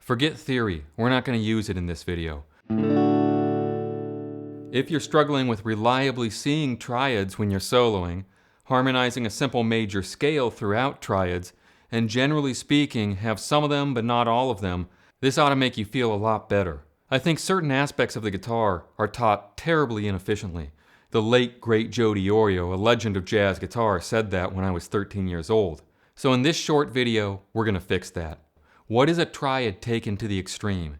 Forget theory, we're not going to use it in this video. If you're struggling with reliably seeing triads when you're soloing, harmonizing a simple major scale throughout triads, and generally speaking have some of them but not all of them, this ought to make you feel a lot better. I think certain aspects of the guitar are taught terribly inefficiently. The late great Joe DiOrio, a legend of jazz guitar, said that when I was 13 years old. So in this short video, we're going to fix that. What is a triad taken to the extreme?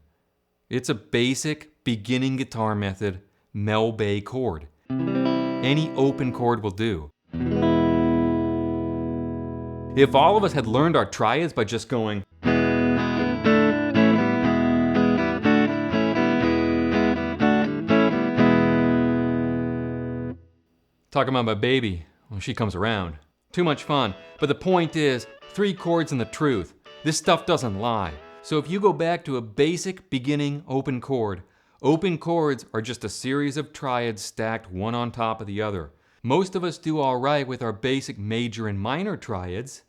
It's a basic beginning guitar method Mel-Bay chord. Any open chord will do. If all of us had learned our triads by just going talking about my baby when she comes around. Too much fun. But the point is, 3 chords and the truth. This stuff doesn't lie. So if you go back to a basic beginning open chord, open chords are just a series of triads stacked one on top of the other. Most of us do all right with our basic major and minor triads.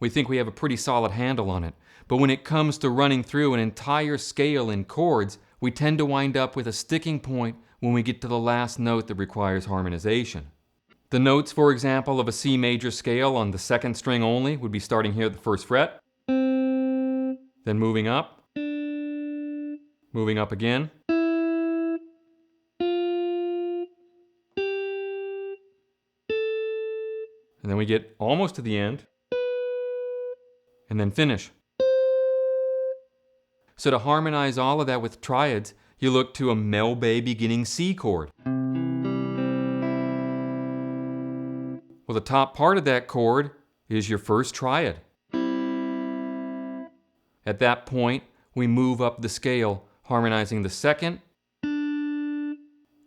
We think we have a pretty solid handle on it. But when it comes to running through an entire scale in chords, we tend to wind up with a sticking point when we get to the last note that requires harmonization. The notes, for example, of a C major scale on the 2nd string only would be starting here at the 1st fret, then moving up again, and then we get almost to the end, and then finish. So to harmonize all of that with triads, you look to a Mel-Bay beginning C chord. Well, the top part of that chord is your first triad. At that point, we move up the scale, harmonizing the 2nd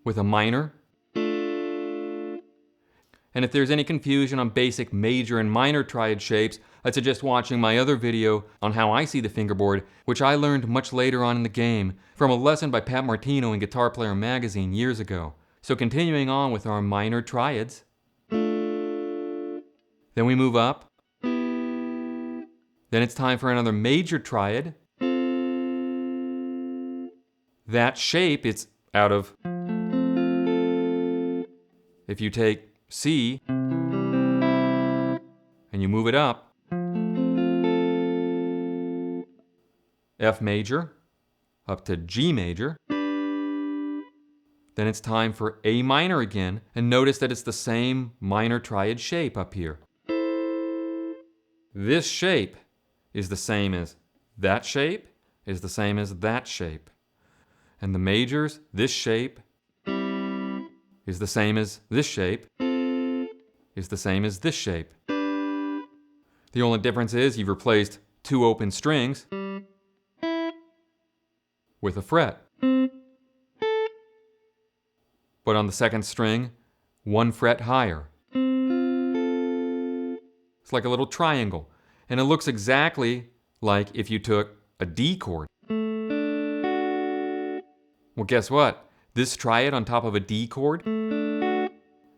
with a minor. And if there's any confusion on basic major and minor triad shapes, I'd suggest watching my other video on how I see the fingerboard, which I learned much later on in the game from a lesson by Pat Martino in Guitar Player magazine years ago. So continuing on with our minor triads. Then we move up. Then it's time for another major triad. That shape, it's out of, if you take C and you move it up, F major up to G major, then it's time for A minor again, and notice that it's the same minor triad shape up here. This shape is the same as that shape, is the same as that shape. And the majors, this shape is the same as this shape, is the same as this shape. The only difference is you've replaced 2 open strings with a fret. But on the 2nd string, 1 fret higher. It's like a little triangle. And it looks exactly like if you took a D chord. Well, guess what? This triad on top of a D chord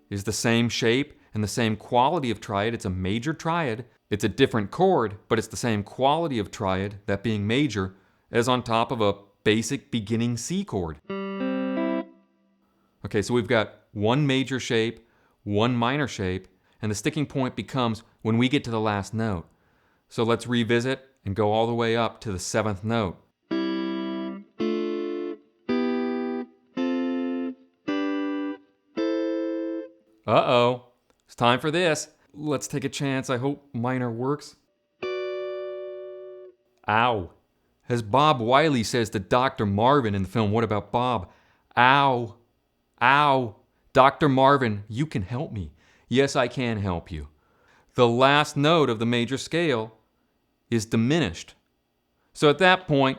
is the same shape and the same quality of triad. It's a major triad. It's a different chord, but it's the same quality of triad, that being major, as on top of a basic beginning C chord. Okay, so we've got 1 major shape, 1 minor shape, and the sticking point becomes when we get to the last note. So let's revisit and go all the way up to the 7th note. Uh-oh, it's time for this. Let's take a chance. I hope minor works. Ow. As Bob Wiley says to Dr. Marvin in the film What About Bob? Ow. Ow. Dr. Marvin, you can help me. Yes, I can help you. The last note of the major scale is diminished. So at that point,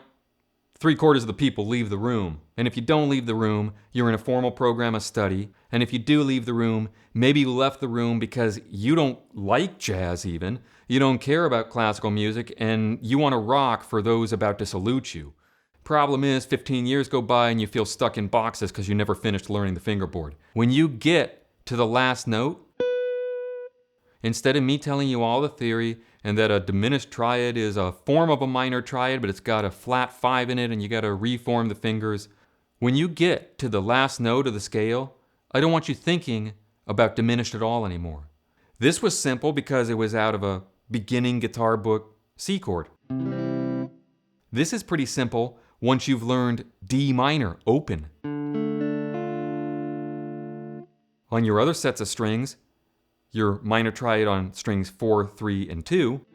3/4 of the people leave the room. And if you don't leave the room, you're in a formal program of study. And if you do leave the room, maybe you left the room because you don't like jazz even, you don't care about classical music, and you want to rock for those about to salute you. Problem is, 15 years go by and you feel stuck in boxes because you never finished learning the fingerboard. When you get to the last note, Instead of me telling you all the theory and that a diminished triad is a form of a minor triad, but it's got a flat 5 in it and you got to reform the fingers, when you get to the last note of the scale, I don't want you thinking about diminished at all anymore. This was simple because it was out of a beginning guitar book C chord. This is pretty simple once you've learned D minor, open. On your other sets of strings, your minor triad on strings 4, 3, and 2,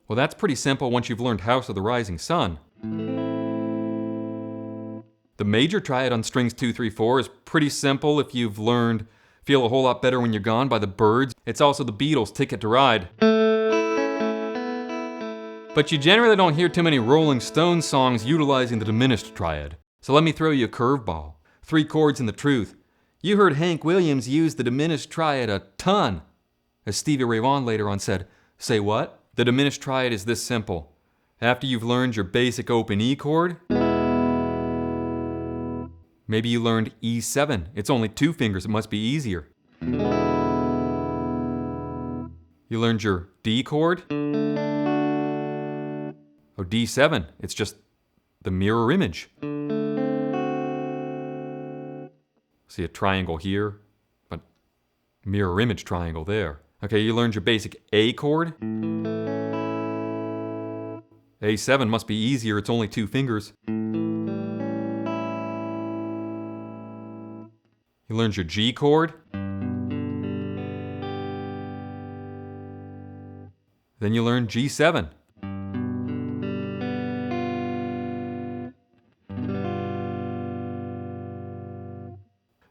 well, that's pretty simple once you've learned House of the Rising Sun. The major triad on strings 2, 3, 4 is pretty simple if you've learned Feel a Whole Lot Better When You're Gone by the Byrds. It's also the Beatles' Ticket to Ride. But you generally don't hear too many Rolling Stones songs utilizing the diminished triad. So let me throw you a curveball. 3 chords and the truth. You heard Hank Williams use the diminished triad a ton. As Stevie Ray Vaughan later on said, say what? The diminished triad is this simple. After you've learned your basic open E chord, maybe you learned E7. It's only 2 fingers, it must be easier. You learned your D chord. Oh, D7, it's just the mirror image. See a triangle here, but mirror image triangle there. Okay, you learned your basic A chord. A7 must be easier, it's only 2 fingers. You learned your G chord. Then you learned G7.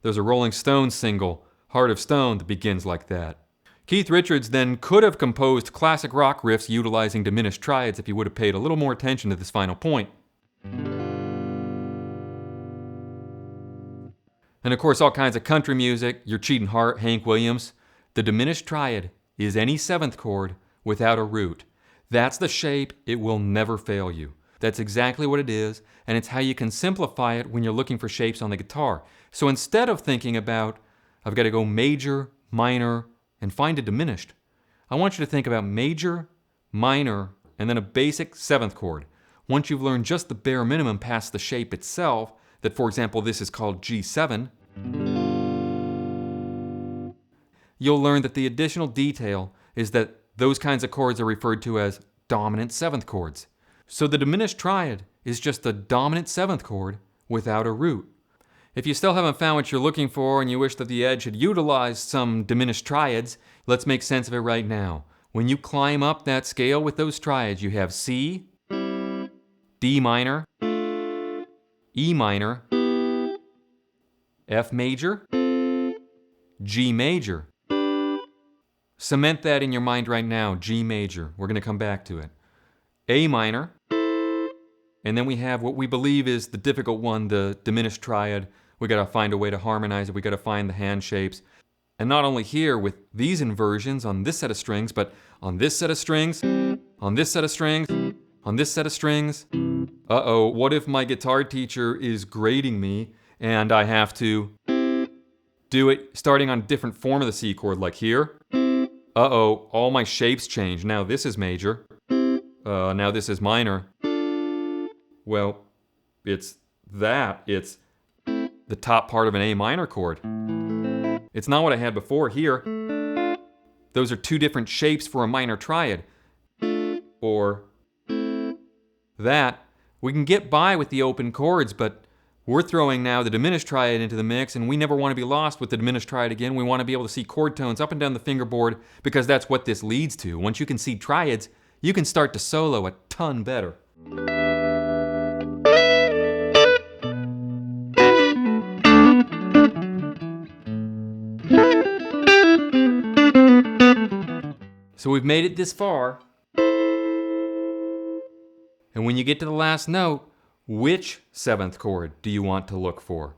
There's a Rolling Stones single, Heart of Stone, that begins like that. Keith Richards then could have composed classic rock riffs utilizing diminished triads if he would have paid a little more attention to this final point. And of course, all kinds of country music, your Cheatin' Heart, Hank Williams. The diminished triad is any 7th chord without a root. That's the shape, it will never fail you. That's exactly what it is, and it's how you can simplify it when you're looking for shapes on the guitar. So instead of thinking about, I've got to go major, minor, and find a diminished, I want you to think about major, minor, and then a basic 7th chord. Once you've learned just the bare minimum past the shape itself, that for example this is called G7, you'll learn that the additional detail is that those kinds of chords are referred to as dominant 7th chords. So the diminished triad is just a dominant 7th chord without a root. If you still haven't found what you're looking for and you wish that the Edge had utilized some diminished triads, let's make sense of it right now. When you climb up that scale with those triads, you have C, D minor, E minor, F major, G major. Cement that in your mind right now, G major. We're going to come back to it. A minor, and then we have what we believe is the difficult one, the diminished triad. We got to find a way to harmonize it. We got to find the hand shapes. And not only here with these inversions on this set of strings, but on this set of strings, on this set of strings, on this set of strings. Uh-oh, what if my guitar teacher is grading me and I have to do it starting on a different form of the C chord, like here? Uh-oh, all my shapes change. Now this is major. Now this is minor. Well, it's that. It's the top part of an A minor chord. It's not what I had before here. Those are 2 different shapes for a minor triad. Or that. We can get by with the open chords, but we're throwing now the diminished triad into the mix, and we never want to be lost with the diminished triad again. We want to be able to see chord tones up and down the fingerboard because that's what this leads to. Once you can see triads, you can start to solo a ton better. So we've made it this far. And when you get to the last note, which 7th chord do you want to look for?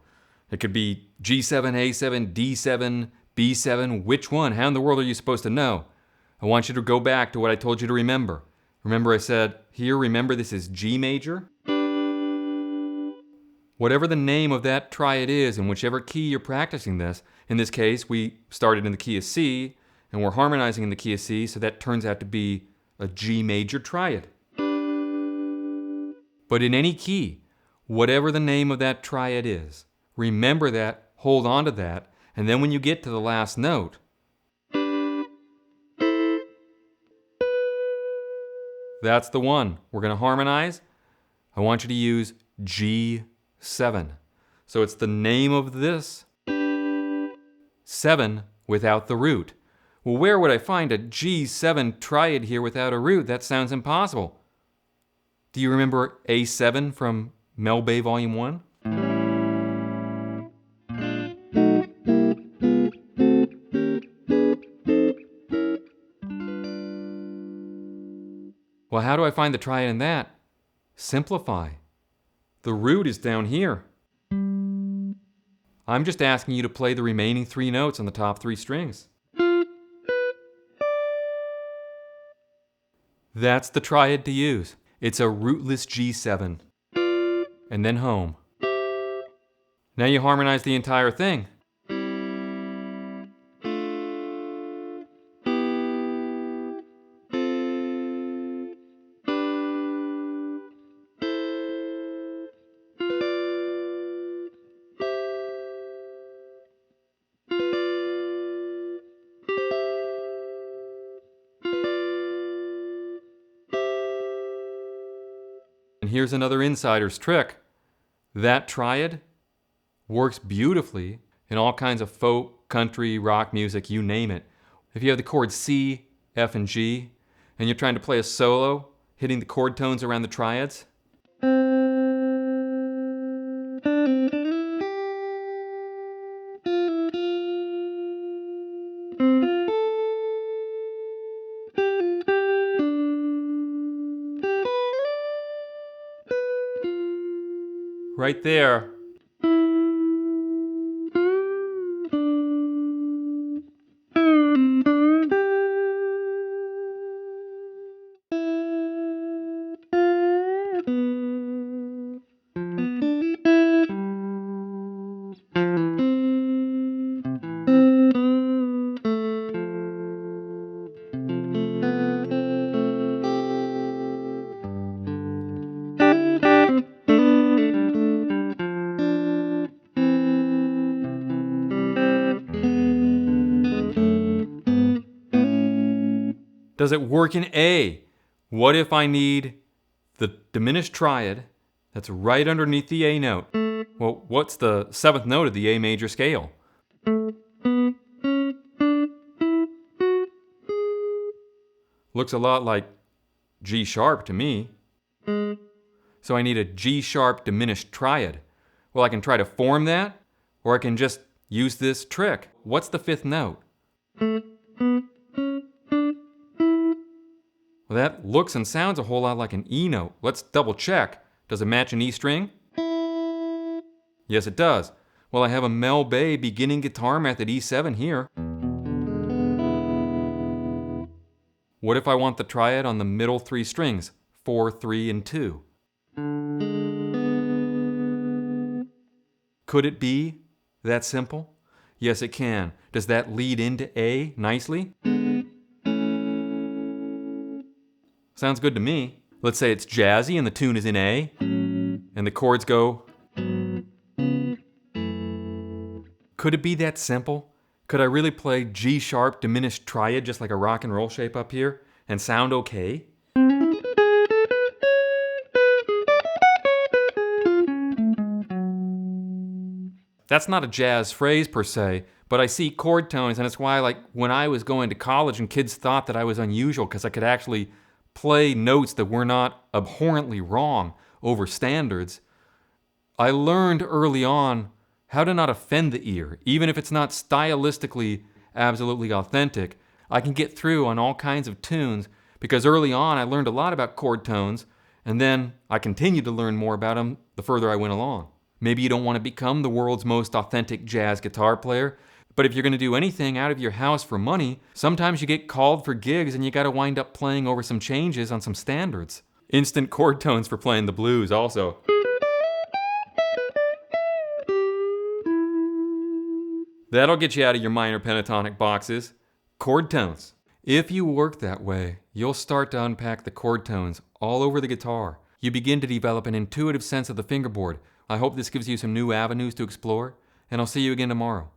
It could be G7, A7, D7, B7. Which one? How in the world are you supposed to know? I want you to go back to what I told you to remember. Remember I said, here, remember this is G major. Whatever the name of that triad is, in whichever key you're practicing this, in this case, we started in the key of C, and we're harmonizing in the key of C, so that turns out to be a G major triad. But in any key, whatever the name of that triad is, remember that, hold on to that, and then when you get to the last note, that's the one. We're going to harmonize. I want you to use G7. So it's the name of this 7 without the root. Well, where would I find a G7 triad here without a root? That sounds impossible. Do you remember A7 from Mel Bay Volume 1? Well, how do I find the triad in that? Simplify. The root is down here. I'm just asking you to play the remaining 3 notes on the top 3 strings. That's the triad to use. It's a rootless G7. And then home. Now you harmonize the entire thing. And here's another insider's trick. That triad works beautifully in all kinds of folk, country, rock music, you name it. If you have the chords C, F, and G, and you're trying to play a solo, hitting the chord tones around the triads, right there. Does it work in A? What if I need the diminished triad that's right underneath the A note? Well, what's the 7th note of the A major scale? Looks a lot like G sharp to me. So I need a G sharp diminished triad. Well, I can try to form that, or I can just use this trick. What's the 5th note? Well, that looks and sounds a whole lot like an E note. Let's double check. Does it match an E string? Yes, it does. Well, I have a Mel Bay beginning guitar method E7 here. What if I want the triad on the middle 3 strings, 4, 3, and 2? Could it be that simple? Yes, it can. Does that lead into A nicely? Sounds good to me. Let's say it's jazzy and the tune is in A, and the chords go. Could it be that simple? Could I really play G sharp diminished triad just like a rock and roll shape up here and sound okay? That's not a jazz phrase per se, but I see chord tones, and it's why, like, when I was going to college and kids thought that I was unusual because I could actually play notes that were not abhorrently wrong over standards, I learned early on how to not offend the ear. Even if it's not stylistically absolutely authentic, I can get through on all kinds of tunes because early on I learned a lot about chord tones, and then I continued to learn more about them the further I went along. Maybe you don't want to become the world's most authentic jazz guitar player, but if you're going to do anything out of your house for money, sometimes you get called for gigs and you got to wind up playing over some changes on some standards. Instant chord tones for playing the blues also. That'll get you out of your minor pentatonic boxes. Chord tones. If you work that way, you'll start to unpack the chord tones all over the guitar. You begin to develop an intuitive sense of the fingerboard. I hope this gives you some new avenues to explore, and I'll see you again tomorrow.